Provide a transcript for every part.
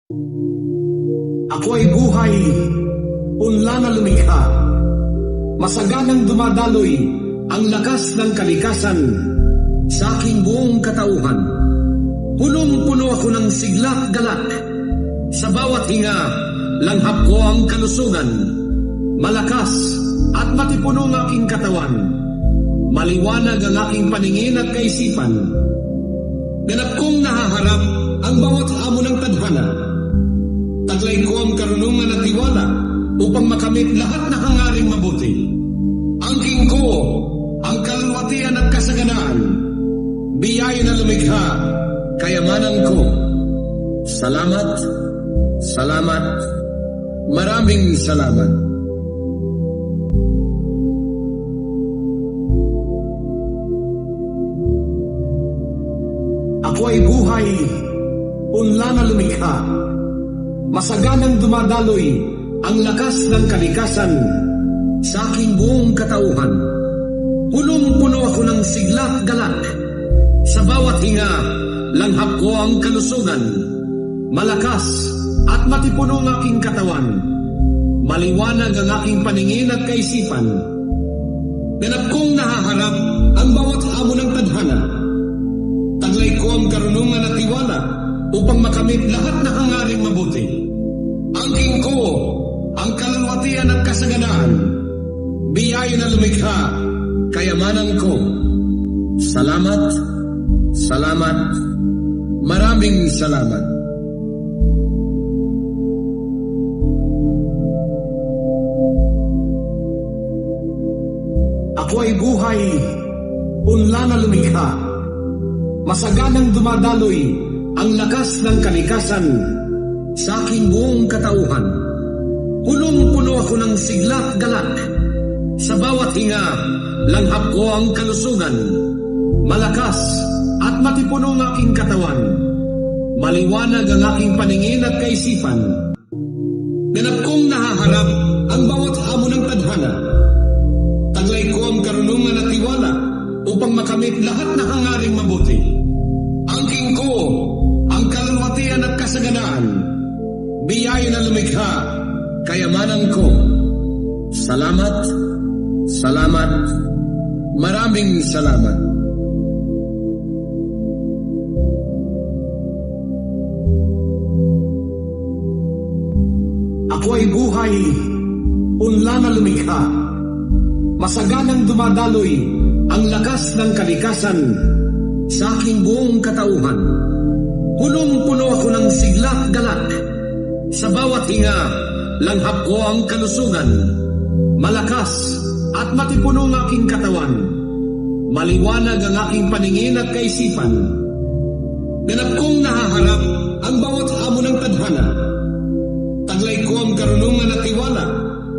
Ako ay buhay, punla na lumikha. Masaganang dumadaloy ang lakas ng kalikasan sa aking buong katauhan. Punong-puno ako ng sigla at galak. Sa bawat hinga, langhap ko ang kalusugan. Malakas at matipuno ang aking katawan. Maliwanag ang aking paningin at kaisipan. Ganap kong nahaharap ang bawat hamon ng tadhana. Taglay ko ang karunungan at tiwala upang makamit lahat na hangaring mabuti. Angking ko ang kalulwatian at kasaganaan. Biyaya na lumikha, kayamanan ko. Salamat, salamat, maraming salamat. Ako ay buhay, punla na lumikha. Masaganang dumadaloy ang lakas ng kalikasan sa aking buong katauhan. Punong-puno ako ng sigla at galak. Sa bawat hinga, langhap ko ang kalusugan. Malakas at matipuno ang aking katawan. Maliwanag ang aking paningin at kaisipan. Ganap kong nahaharap ang bawat hamon ng tadhana. Taglay ko ang karunungan at tiwala upang makamit lahat na hangaring mabuti. Angking ko ang kalulwatian at kasaganaan. Biyaya na lumikha, kayamanan ko. Salamat, salamat, maraming salamat. Ako ay buhay, punla na lumikha. Masaganang dumadaloy ang lakas ng kalikasan sa aking buong katauhan. Punong-puno ako ng sigla at galak. Sa bawat hinga, langhap ko ang kalusugan. Malakas at matipuno ang aking katawan. Maliwanag ang aking paningin at kaisipan. Ganap kong nahaharap ang bawat hamon ng tadhana. Taglay ko ang karunungan at tiwala upang makamit lahat na hangaring mabuti. Angking ko ang kalulwatian at kasaganaan. Biyaya na lumikha, kayamanan ko. Salamat, salamat, maraming salamat. Ako ay buhay, punla na lumikha. Masaganang dumadaloy ang lakas ng kalikasan sa aking buong katauhan. Punong-puno ako ng sigla at galak. Sa bawat hinga, langhap ko ang kalusugan. Malakas at matipuno ang aking katawan. Maliwanag ang aking paningin at kaisipan. Ganap kong nahaharap ang bawat hamon ng tadhana. Taglay ko ang karunungan at tiwala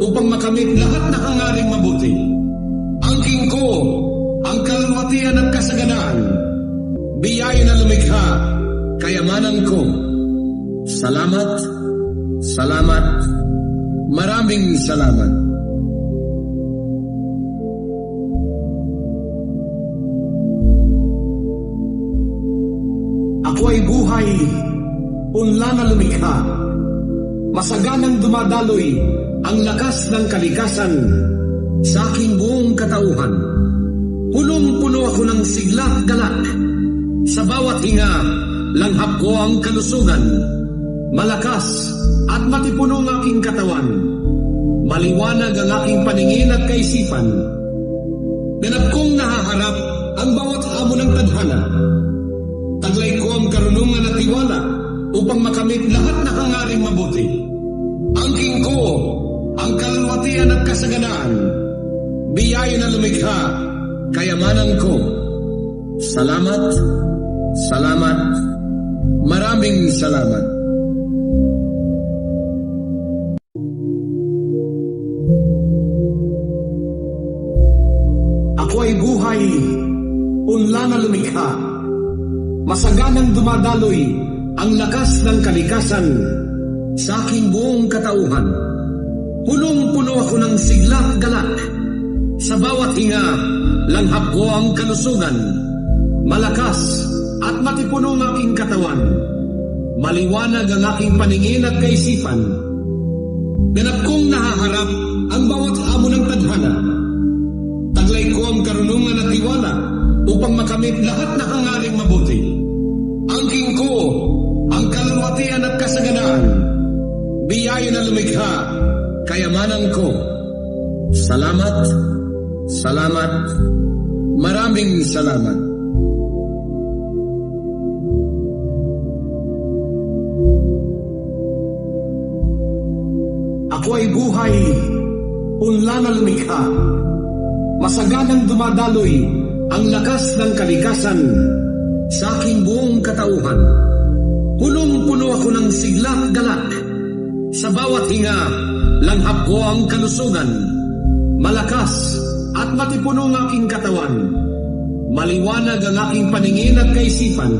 upang makamit lahat na hangaring mabuti. Angking ko ang kalulwatian at kasaganaan. Biyaya na lumikha, kayamanan ko. Salamat, salamat, maraming salamat. Ako ay buhay, punla na lumikha. Masaganang dumadaloy ang lakas ng kalikasan sa aking buong katauhan. Punong-puno ako ng sigla at galak. Sa bawat hinga, langhap ko ang kalusugan. Malakas at matipuno ang aking katawan. Maliwanag ang aking paningin at kaisipan. Ganap kong nahaharap ang bawat hamon ng tadhana. Taglay ko ang karunungan at tiwala upang makamit lahat na hangaring mabuti. Angking ko ang kalulwatian at kasaganaan. Biyaya na lumikha, kayamanan ko. Salamat, salamat, maraming salamat. Ako ay buhay, punla na lumikha. Masaganang dumadaloy ang lakas ng kalikasan sa aking buong katauhan. Punong-puno ako ng sigla at galak. Sa bawat hinga, langhap ko ang kalusugan. Malakas at matipuno ang aking katawan. Maliwanag ang aking paningin at kaisipan. Ganap kong nahaharap ang bawat hamon ng tadhana. Taglay ko ang karunungan at tiwala upang makamit lahat na hangaring mabuti. Angking ko ang kalwatian at kasaganaan. Biyaya na lumikha, kayamanan ko. Salamat, salamat, maraming salamat. Ako ay buhay, punla na lumikha. Masaganang dumadaloy ang lakas ng kalikasan sa aking buong katauhan. Punong-puno ako ng siglak galak. Sa bawat hinga, langhap ko ang kalusugan. Malakas at matipuno ang aking katawan. Maliwanag ang aking paningin at kaisipan.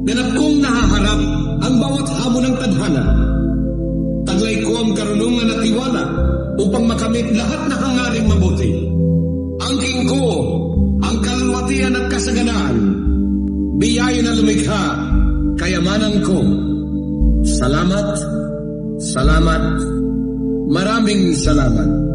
Ganap kong nahaharap ang bawat hamon ng tadhana. Taglay ko ang karunungan at tiwala upang makamit lahat na hangaring mabuti. Angking ko ang kalwatian at kasaganaan. Biyaya na lumikha, kayamanan ko. Salamat, salamat, maraming salamat.